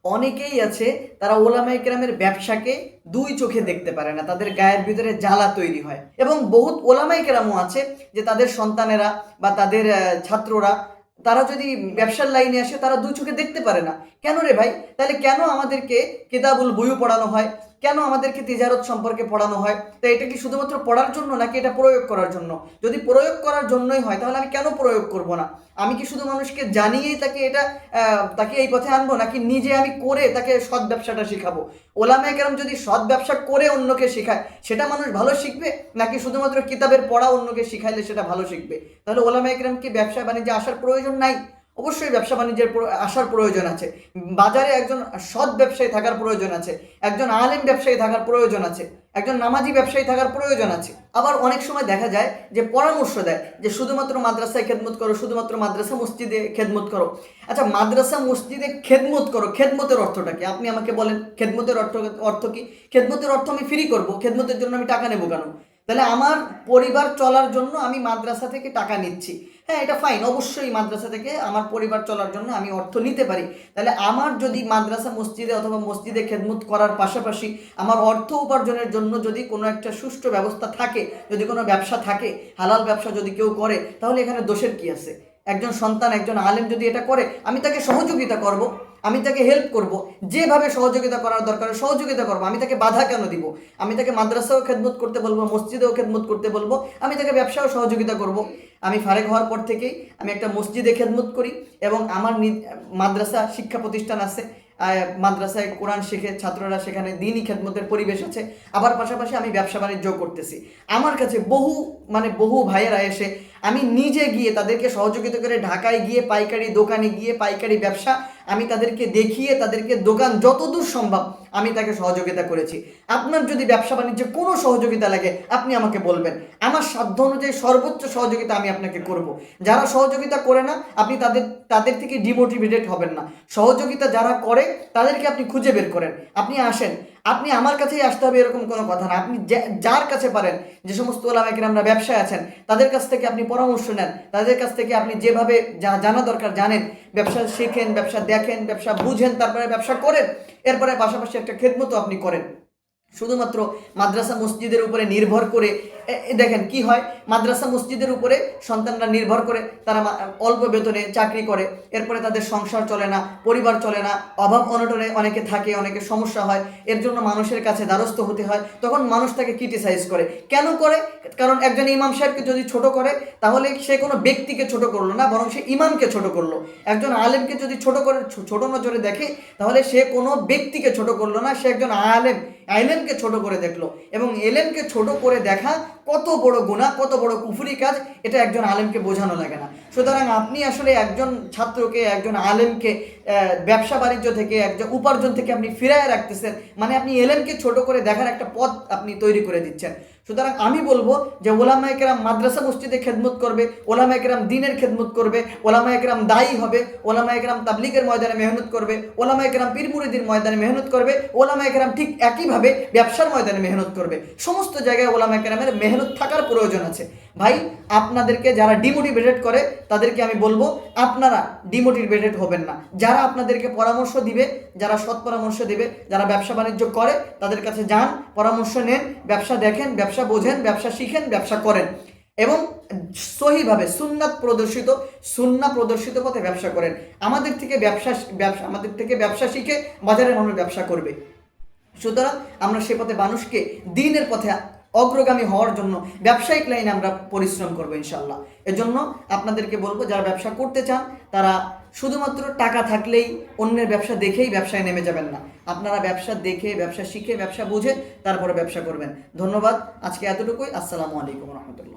অনেকেই আছে তারা ওলামায়ে কেরামের ব্যবসাকে দুই চোখে দেখতে পারে না, তাদের গায়ের ভিতরে জ্বালা তৈরি হয়। এবং বহুত ওলামায়ে কেরামও আছে যে তাদের সন্তানেরা বা তাদের ছাত্ররা তারা যদি ব্যবসার লাইনে আসে তারা দুই চোখে দেখতে পারে না। কেন রে ভাই? তাহলে কেন আমাদেরকে কিতাবুল বুয়ু পড়ানো হয়, কেন আমাদেরকে তিজারত সম্পর্কে পড়ানো হয়? তো এটা কি শুধুমাত্র পড়ার জন্য নাকি এটা প্রয়োগ করার জন্য? যদি প্রয়োগ করার জন্যই হয় তাহলে আমি কেন প্রয়োগ করব না? আমি কি শুধু মানুষকে জানিয়েই তাকে এই পথে আনবো, নাকি নিজে আমি করে তাকে সৎ ব্যবসাটা শিখাবো? ওলামায়ে কেরাম যদি সৎ ব্যবসা করে অন্যকে শেখায় সেটা মানুষ ভালো শিখবে, নাকি শুধুমাত্র কিতাবের পড়া অন্যকে শিখাইলে সেটা ভালো শিখবে? তাহলে ওলামায়ে কেরাম কি ব্যবসা বাণিজ্যে আসার প্রয়োজন নাই? অবশ্যই ব্যবসা বাণিজ্যের আসার প্রয়োজন আছে। বাজারে একজন সৎ ব্যবসায়ী থাকার প্রয়োজন আছে, একজন আলেম ব্যবসায়ী থাকার প্রয়োজন আছে, একজন নামাজি ব্যবসায়ী থাকার প্রয়োজন আছে। আবার অনেক সময় দেখা যায় যে পরামর্শ দেয় যে শুধুমাত্র মাদ্রাসায় খেদমত করো, শুধুমাত্র মাদ্রাসা মসজিদে খেদমত করো। আচ্ছা, মাদ্রাসা মসজিদে খেদমত করো, খেদমতের অর্থটা কি? আপনি আমাকে বলেন খেদমতের অর্থ কি? খেদমতের অর্থ আমি ফ্রি করব, খেদমতের জন্য আমি টাকা নেবো কেন? তাহলে আমার পরিবার চলার জন্য আমি মাদ্রাসা থেকে টাকা নিচ্ছি, হ্যাঁ এটা ফাইন, অবশ্যই মাদ্রাসা থেকে আমার পরিবার চলার জন্য আমি অর্থ নিতে পারি। তাহলে আমার যদি মাদ্রাসা মসজিদে অথবা মসজিদে খেদমত করার পাশাপাশি আমার অর্থ উপার্জনের জন্য যদি কোনো একটা সুষ্ঠু ব্যবস্থা থাকে, যদি কোনো ব্যবসা থাকে, হালাল ব্যবসা যদি কেউ করে, তাহলে এখানে দোষের কি আছে? একজন সন্তান, একজন আলেম যদি এটা করে আমি তাকে সহযোগিতা করব, আমি তাকে হেল্প করব, যেভাবে সহযোগিতা করার দরকার সহযোগিতা করব। আমি তাকে বাধা কেন দিব? আমি তাকে মাদ্রাসাও খেদমত করতে বলবো, মসজিদেও খেদমত করতে বলবো, আমি তাকে ব্যবসাও সহযোগিতা করব। আমি ফারেক হওয়ার পর থেকেই আমি একটা মসজিদে খেদমত করি এবং আমার মাদ্রাসা শিক্ষা প্রতিষ্ঠান আছে, মাদ্রাসায় কোরআন শেখে ছাত্ররা, সেখানে দিনই খেদমতের পরিবেশ আছে। আবার পাশাপাশি আমি ব্যবসা বাণিজ্য করতেছি। আমার কাছে বহু ভাইয়েরা এসে আমি নিজে গিয়ে তাদেরকে সহযোগিতা করে ঢাকায় গিয়ে পাইকারি দোকানে গিয়ে পাইকারি ব্যবসা আমি তাদেরকে দেখিয়ে তাদেরকে দোকান যতদূর সম্ভব আমি তাকে সহযোগিতা করেছি। আপনার যদি ব্যবসা বাণিজ্যে কোনো সহযোগিতা লাগে আপনি আমাকে বলবেন, আমার সাধ্য অনুযায়ী সর্বোচ্চ সহযোগিতা আমি আপনাকে করব। যারা সহযোগিতা করে না আপনি তাদের থেকে ডিমোটিভেটেড হবেন না। সহযোগিতা যারা করে তাদেরকে আপনি খুঁজে বের করেন, আপনি আসেন, আপনি আমার কাছেই আসতে হবে এরকম কোনো কথা না। আপনি যার কাছে পারেন, যে সমস্ত ওলামায়ে কেরামরা ব্যবসায় আছেন তাদের কাছ থেকে আপনি পরামর্শ নেন, তাদের কাছ থেকে আপনি যেভাবে জানা দরকার জানেন, ব্যবসা শেখেন, ব্যবসা দেখেন, ব্যবসা বুঝেন, তারপরে ব্যবসা করেন। এরপরে পাশাপাশি একটা খেদমতও আপনি করেন। শুধুমাত্র মাদ্রাসা মসজিদের উপরে নির্ভর করে দেখেন কি হয়, মাদ্রাসা মসজিদের উপরে সন্তানরা নির্ভর করে, তারা অল্প বেতনে চাকরি করে, এরপরে তাদের সংসার চলে না, পরিবার চলে না, অভাব অনটনে অনেকে থাকে, অনেকে সমস্যা হয়, এর জন্য মানুষের কাছে দ্বারস্থ হতে হয়। তখন মানুষ তাকে ক্রিটিসাইজ করে। কেন করে? কারণ একজন ইমাম সাহেবকে যদি ছোট করে তাহলে সে কোনো ব্যক্তিকে ছোট করলো না, বরং সে ইমামকে ছোট করলো। একজন আলেমকে যদি ছোট নজরে দেখে তাহলে সে কোনো ব্যক্তিকে ছোট করলো না, সে একজন আলেমকে ছোট করে দেখলো। এবং এলেমকে ছোট করে দেখা কত বড় গুনাহ, কত বড় কুফরি কাজ, এটা একজন আলেমকে বোঝানো লাগে না। সুতরাং আপনি আসলে একজন ছাত্রকে, একজন আলেমকে ব্যবসা বাণিজ্য থেকে, একজন উপার্জন থেকে আপনি ফিরায় রাখতেছেন, মানে আপনি এলেমকে ছোট করে দেখার একটা পথ আপনি তৈরি করে দিচ্ছেন। সুতরাং আমি বলবো যে ওলামায়ে কেরাম মাদ্রাসা মসজিদে খেদমত করবে, ওলামায়ে কেরাম দ্বীনের খেদমত করবে, ওলামায়ে কেরাম দায়ী হবে, ওলামায়ে কেরাম তাবলীগের ময়দানে মেহনত করবে, ওলামায়ে কেরাম পীর মুরিদির ময়দানে মেহনত করবে, ওলামায়ে কেরাম ঠিক একইভাবে ব্যবসার ময়দানে মেহনত করবে। সমস্ত জায়গায় ওলামায়ে কেরামের মেহনত থাকার প্রয়োজন আছে। ভাই, আপনাদেরকে যারা ডিমোটিভেটেড করে তাদেরকে আমি বলবো আপনারা ডিমোটিভেটেড হবেন না। যারা আপনাদেরকে পরামর্শ দিবে, যারা সৎ পরামর্শ দিবে, যারা ব্যবসা বাণিজ্য করে তাদের কাছে যান, পরামর্শ নেন, ব্যবসা দেখেন, ব্যবসা বোঝেন, ব্যবসা শিখেন, ব্যবসা করেন এবং সহিভাবে সুন্নাহ প্রদর্শিত পথে ব্যবসা করেন। আমাদের থেকে ব্যবসা শিখে বাজারের মানুষ ব্যবসা করবে। সুতরাং আমরা সে পথে মানুষকে দ্বীনের পথে অগ্রগামী হওয়ার জন্য ব্যবসায়িক লাইনে আমরা পরিশ্রম করবো ইনশাল্লাহ। এজন্য আপনাদেরকে বলবো, যারা ব্যবসা করতে চান তারা শুধুমাত্র টাকা থাকলেই অন্যের ব্যবসা দেখেই ব্যবসায় নেমে যাবেন না। আপনারা ব্যবসা দেখে, ব্যবসা শিখে, ব্যবসা বুঝে তারপরে ব্যবসা করবেন। ধন্যবাদ, আজকে এতটুকুই। আসসালামু আলাইকুম রহমতুল্লাহ।